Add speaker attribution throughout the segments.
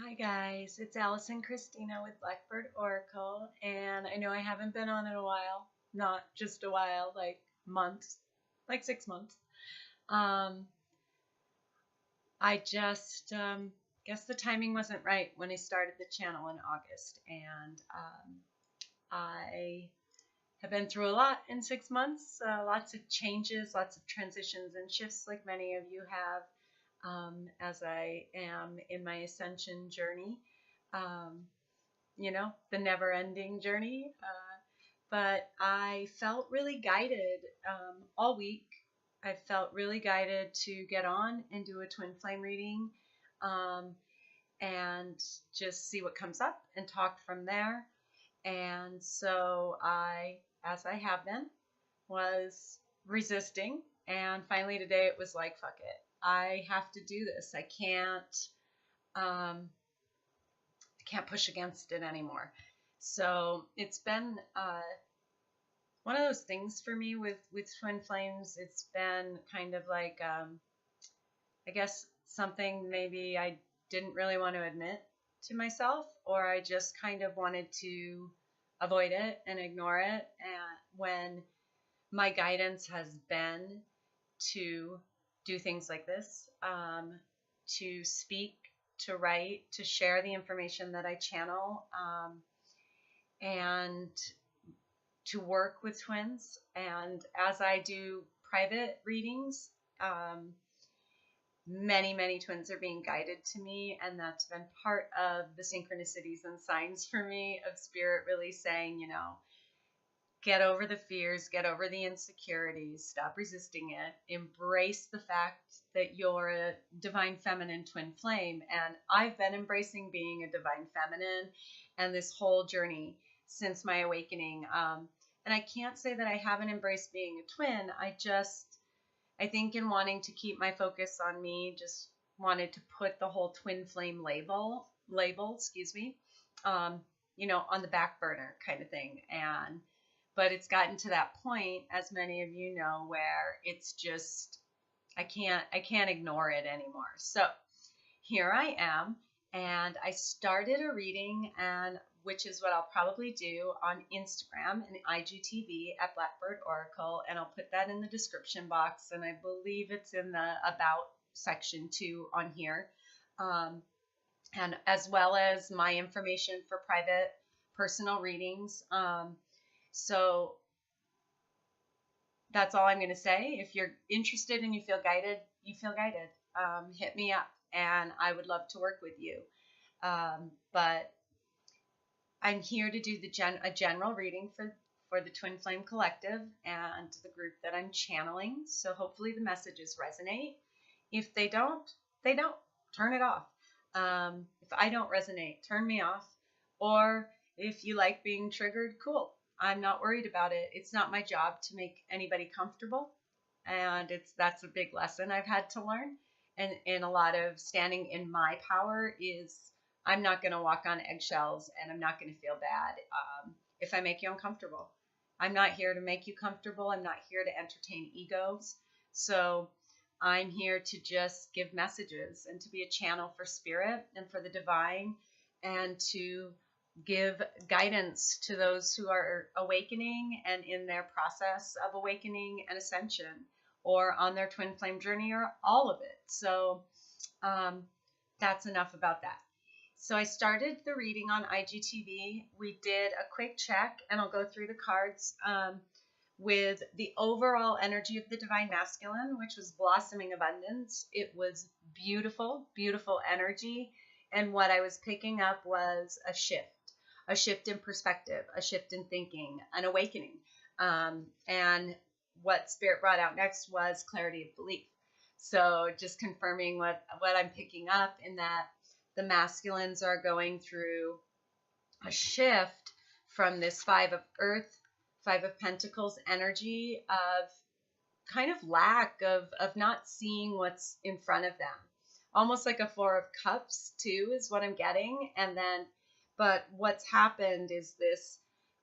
Speaker 1: Hi guys, it's Allison Christina with Blackbird Oracle, and I know I haven't been on in a while, not just a while, like months, like 6 months. Um, I just guess the timing wasn't right when I started the channel in August, and I have been through a lot in 6 months, lots of changes, lots of transitions and shifts, like many of you have, as I am in my ascension journey. Um, the never ending journey. But I felt really guided all week. I felt really guided to get on and do a twin flame reading um, and just see what comes up and talk from there. And so as I have been, was resisting. And finally today it was like, fuck it. I have to do this. Um, I can't push against it anymore. So it's been one of those things for me with twin flames. It's been kind of like I guess something maybe I didn't really want to admit to myself, or I just kind of wanted to avoid it and ignore it. And when my guidance has been to do things like this, to speak, to write, to share the information that I channel, and to work with twins. And as I do private readings, um, many twins are being guided to me, and that's been part of the synchronicities and signs for me of spirit really saying, get over the fears, get over the insecurities, stop resisting it, embrace the fact that you're a divine feminine twin flame. And I've been embracing being a divine feminine and this whole journey since my awakening. And I can't say that I haven't embraced being a twin. I think in wanting to keep my focus on me, just wanted to put the whole twin flame label, excuse me, um, on the back burner kind of thing. But it's gotten to that point, as many of you know, where it's just I can't ignore it anymore. So here I am, and I started a reading, and which is what I'll probably do on Instagram and IGTV at Blackbird Oracle, and I'll put that in the description box, and I believe it's in the about section too on here, um, and as well as my information for private personal readings. So that's all I'm going to say. If you're interested and you feel guided, hit me up, and I would love to work with you. But I'm here to do a general reading for the Twin Flame Collective and the group that I'm channeling. So hopefully the messages resonate. If they don't, they don't. Turn it off. If I don't resonate, turn me off. Or if you like being triggered, cool. I'm not worried about it. It's not my job to make anybody comfortable. And that's a big lesson I've had to learn. And in a lot of standing in my power is I'm not going to walk on eggshells, and I'm not going to feel bad if I make you uncomfortable. I'm not here to make you comfortable. I'm not here to entertain egos. So I'm here to just give messages and to be a channel for spirit and for the divine, and to give guidance to those who are awakening and in their process of awakening and ascension, or on their twin flame journey, or all of it. So that's enough about that. So I started the reading on IGTV. We did a quick check, and I'll go through the cards with the overall energy of the divine masculine, which was blossoming abundance. It was beautiful, beautiful energy. And what I was picking up was a shift in perspective, a shift in thinking, an awakening. And what Spirit brought out next was clarity of belief. So just confirming what I'm picking up, in that the masculines are going through a shift from this Five of Earth, Five of Pentacles energy of kind of lack of not seeing what's in front of them. Almost like a Four of Cups too is what I'm getting. And then, but what's happened is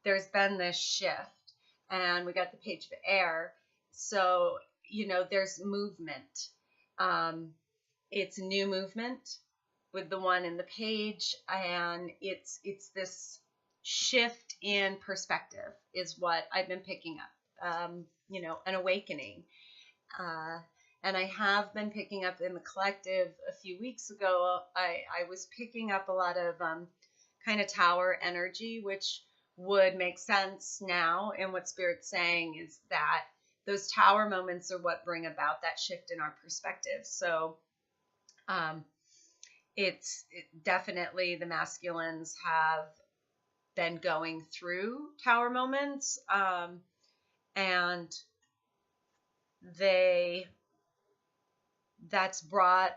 Speaker 1: there's been this shift, and we got the Page of Air. So, there's movement. It's new movement. with the one in the page, and it's this shift in perspective is what I've been picking up. You know, an awakening. Uh, and I have been picking up in the collective a few weeks ago. I was picking up a lot of kind of tower energy, which would make sense now. And what Spirit's saying is that those tower moments are what bring about that shift in our perspective. So definitely the masculines have been going through tower moments, and that's brought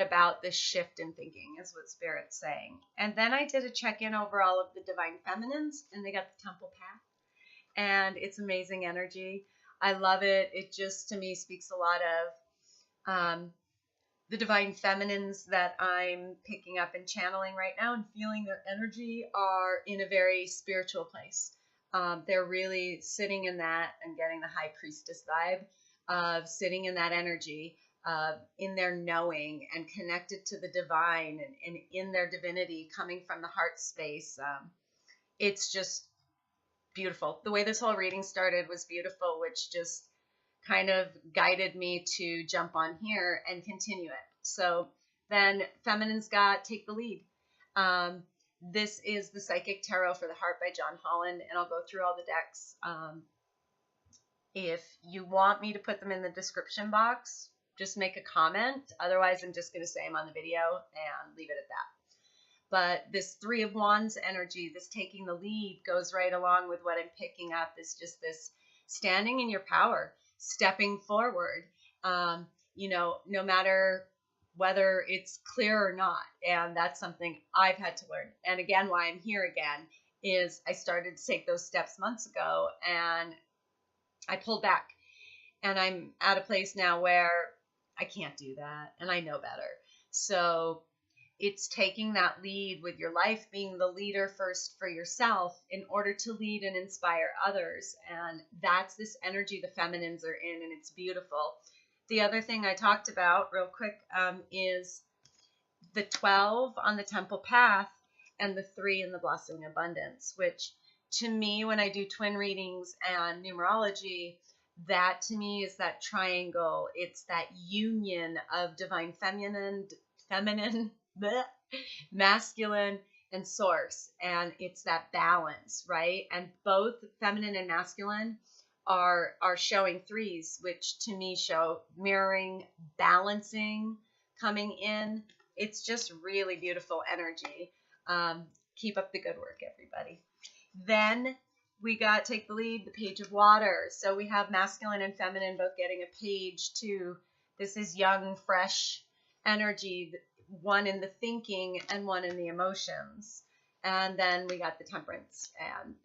Speaker 1: about this shift in thinking, is what Spirit's saying. And then I did a check-in over all of the divine feminines, and they got the temple path, and it's amazing energy. I love it. It just, to me, speaks a lot of the divine feminines that I'm picking up and channeling right now and feeling their energy are in a very spiritual place. They're really sitting in that and getting the high priestess vibe of sitting in that energy, in their knowing and connected to the divine, and in their divinity coming from the heart space. It's just beautiful. The way this whole reading started was beautiful, which just kind of guided me to jump on here and continue it. So then feminines got Take the Lead. This is the Psychic Tarot for the Heart by John Holland, and I'll go through all the decks. If you want me to put them in the description box, just make a comment. Otherwise, I'm just going to say them on the video and leave it at that. But this Three of Wands energy, this taking the lead, goes right along with what I'm picking up. Is just this standing in your power, stepping forward, you know, no matter whether it's clear or not. And that's something I've had to learn. And again, why I'm here again is I started to take those steps months ago, and I pulled back. And I'm at a place now where I can't do that, and I know better. So it's taking that lead with your life, being the leader first for yourself in order to lead and inspire others. And that's this energy the feminines are in, and it's beautiful. The other thing I talked about real quick is the 12 on the temple path and the 3 in the blossoming abundance, which to me, when I do twin readings and numerology, that to me is that triangle. It's that union of divine feminine, bleh, masculine, and source. And it's that balance, right? And both feminine and masculine are showing 3s, which to me show mirroring, balancing, coming in. It's just really beautiful energy. Keep up the good work, everybody. Then we got Take the Lead, the Page of Water. So we have masculine and feminine both getting a page too. This is young, fresh energy, one in the thinking and one in the emotions. And then we got the Temperance, and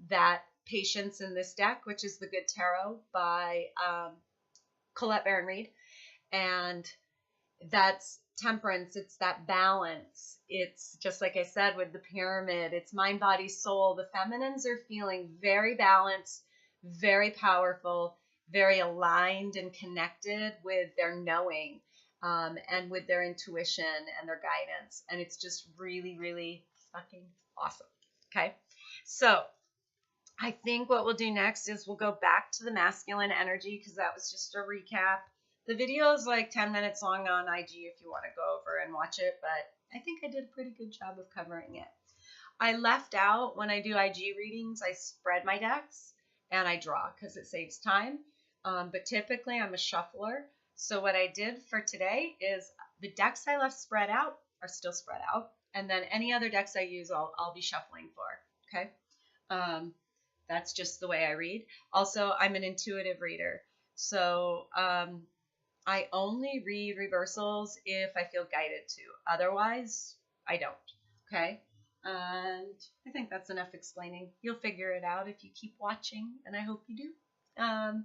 Speaker 1: that Patience in this deck, which is the Good Tarot by Colette Baron Reid. And that's Temperance. It's that balance. It's just like I said with the pyramid, it's mind, body, soul. The feminines are feeling very balanced, very powerful, very aligned and connected with their knowing, and with their intuition and their guidance. And it's just really, really fucking awesome. Okay. So I think what we'll do next is we'll go back to the masculine energy, because that was just a recap. The video is like 10 minutes long on IG if you want to go over and watch it, but I think I did a pretty good job of covering it. I left out, when I do IG readings, I spread my decks and I draw because it saves time. But typically I'm a shuffler. So what I did for today is the decks I left spread out are still spread out. And then any other decks I use, I'll be shuffling for. Okay. That's just the way I read. Also, I'm an intuitive reader. So, I only read reversals if I feel guided to. Otherwise, I don't. Okay? And I think that's enough explaining. You'll figure it out if you keep watching, and I hope you do.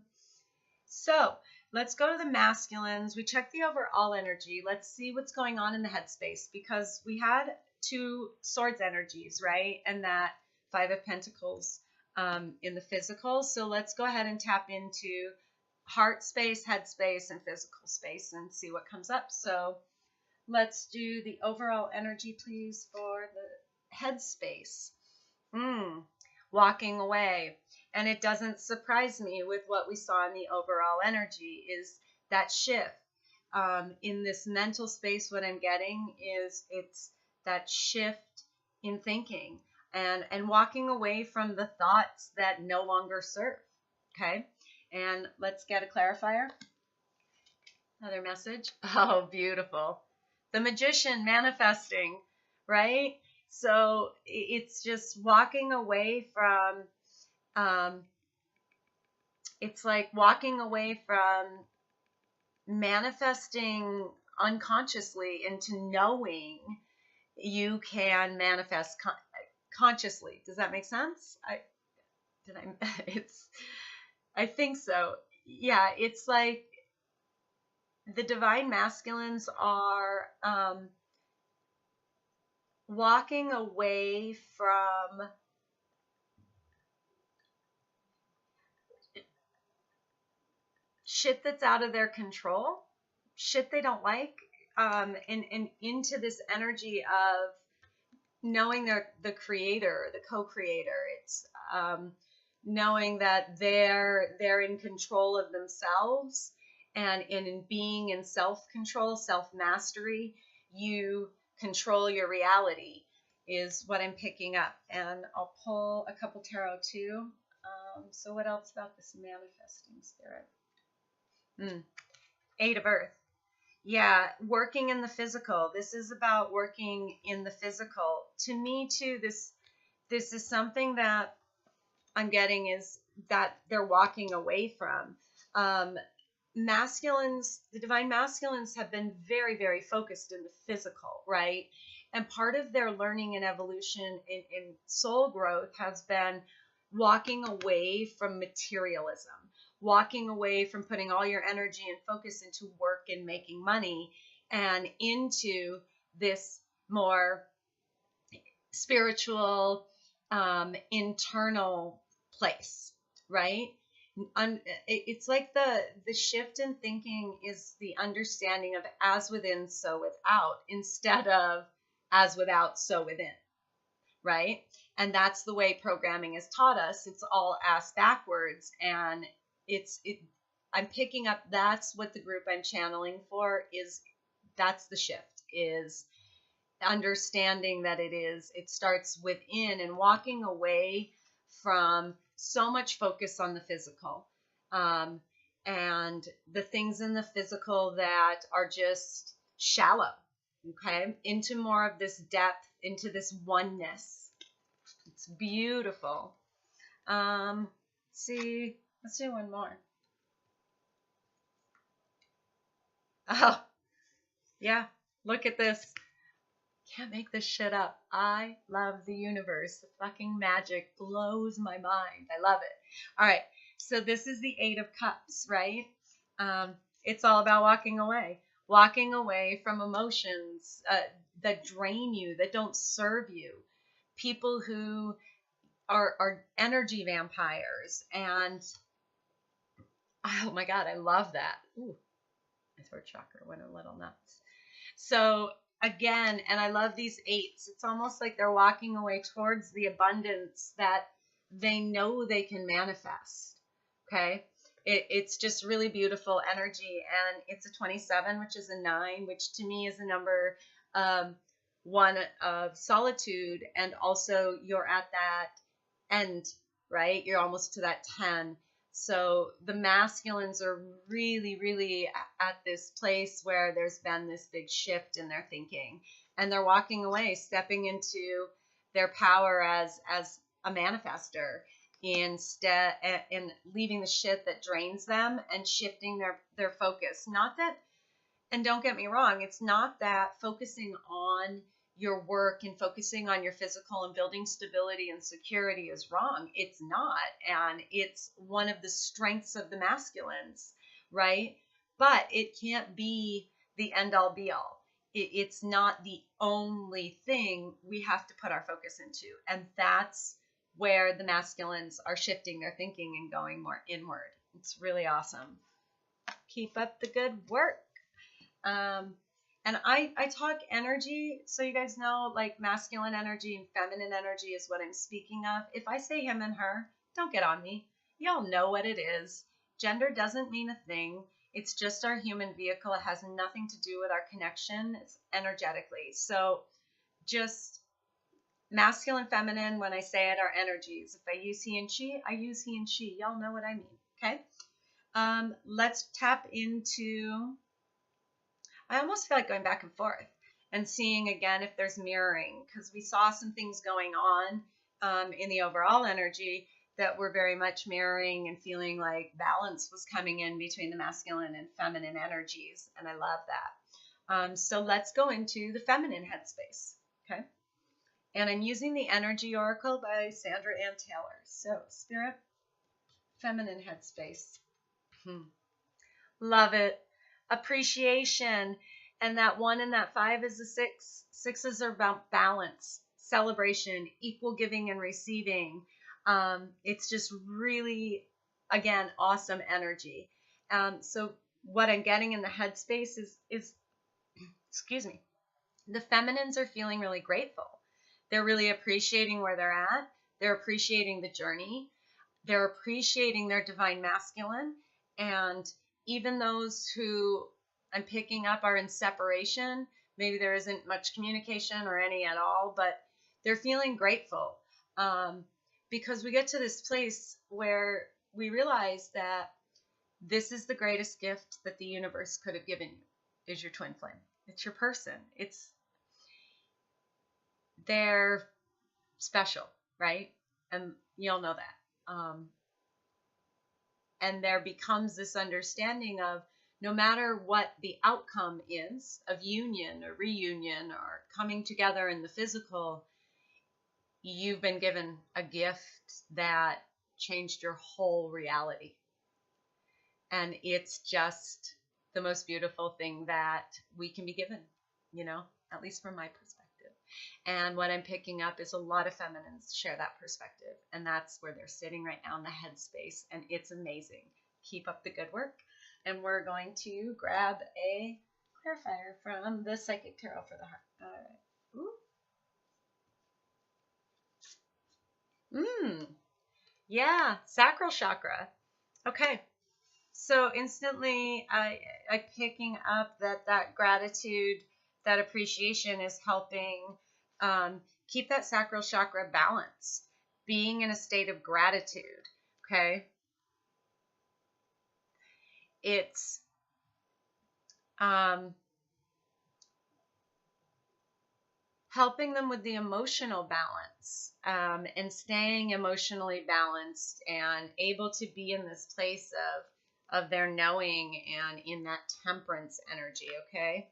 Speaker 1: So let's go to the masculines. We checked the overall energy. Let's see what's going on in the headspace, because we had 2 swords energies, right? And that 5 of Pentacles in the physical. So let's go ahead and tap into heart space, head space, and physical space and see what comes up. So let's do the overall energy, please, for the head space. Walking away. And it doesn't surprise me with what we saw in the overall energy is that shift. In this mental space, what I'm getting is it's that shift in thinking and walking away from the thoughts that no longer serve. Okay. And let's get a clarifier. Another message. Oh, beautiful. The magician manifesting, right? So it's just walking away from, it's like walking away from manifesting unconsciously into knowing you can manifest consciously. Does that make sense? I think so. Yeah, it's like the divine masculines are walking away from shit that's out of their control, shit they don't like, and into this energy of knowing they're the creator, the co-creator. It's knowing that they're in control of themselves, and in being in self-control, self-mastery, you control your reality is what I'm picking up. And I'll pull a couple tarot too. So what else about this manifesting spirit? Eight of Earth. Yeah, working in the physical. This is about working in the physical. To me too, this is something that I'm getting is that they're walking away from. Masculines, the divine masculines have been very, very focused in the physical, right? And part of their learning and evolution in soul growth has been walking away from materialism, walking away from putting all your energy and focus into work and making money and into this more spiritual, internal place, right? It's like the shift in thinking is the understanding of as within, so without, instead of as without, so within, right? And that's the way programming has taught us. It's all ass backwards, and I'm picking up that's what the group I'm channeling for is. That's the shift, is understanding that it starts within and walking away from so much focus on the physical, and the things in the physical that are just shallow, okay, into more of this depth, into this oneness. It's beautiful. See, let's do one more. Oh, yeah, look at this. Can't make this shit up. I love the universe. The fucking magic blows my mind. I love it. All right. So this is the Eight of Cups, right? It's all about walking away from emotions that drain you, that don't serve you. People who are energy vampires. And oh my God, I love that. Ooh, my throat chakra went a little nuts. So again, and I love these eights. It's almost like they're walking away towards the abundance that they know they can manifest. Okay. It's just really beautiful energy. And it's a 27, which is a 9, which to me is a number one of solitude. And also you're at that end, right? You're almost to that 10. So the masculines are really, really at this place where there's been this big shift in their thinking, and they're walking away, stepping into their power as a manifester, instead, and leaving the shit that drains them and shifting their focus. Not that, and don't get me wrong, it's not that focusing on your work and focusing on your physical and building stability and security is wrong. It's not. And it's one of the strengths of the masculines, right? But it can't be the end all be all. It's not the only thing we have to put our focus into. And that's where the masculines are shifting their thinking and going more inward. It's really awesome. Keep up the good work. And I talk energy, so you guys know, like masculine energy and feminine energy is what I'm speaking of. If I say him and her, don't get on me. Y'all know what it is. Gender doesn't mean a thing. It's just our human vehicle. It has nothing to do with our connection. It's energetically. So just masculine, feminine, when I say it, are energies. If I use he and she, I use he and she. Y'all know what I mean, okay? Let's tap into, I almost feel like going back and forth and seeing again if there's mirroring, because we saw some things going on in the overall energy that were very much mirroring and feeling like balance was coming in between the masculine and feminine energies, and I love that. So let's go into the feminine headspace, okay? And I'm using the Energy Oracle by Sandra Ann Taylor. So, Spirit, feminine headspace. Love it. Appreciation. And that 1 and that 5 is a 6. 6s are about balance, celebration, equal giving and receiving. It's just really, again, awesome energy. So what I'm getting in the headspace is excuse me, the feminines are feeling really grateful. They're really appreciating where they're at. They're appreciating the journey. They're appreciating their divine masculine. And even those who I'm picking up are in separation, maybe there isn't much communication or any at all, but they're feeling grateful because we get to this place where we realize that this is the greatest gift that the universe could have given you, is your twin flame. It's your person. They're special, right? And you'll know that. And there becomes this understanding of no matter what the outcome is of union or reunion or coming together in the physical, you've been given a gift that changed your whole reality. And it's just the most beautiful thing that we can be given, you know, at least from my perspective. And what I'm picking up is a lot of feminines share that perspective. And that's where they're sitting right now in the headspace. And it's amazing. Keep up the good work. And we're going to grab a clarifier from the Psychic Tarot for the Heart. All right. Yeah, sacral chakra. Okay. So instantly I picking up that gratitude, that appreciation is helping keep that sacral chakra balanced, being in a state of gratitude, okay? It's helping them with the emotional balance and staying emotionally balanced and able to be in this place of their knowing and in that temperance energy, okay?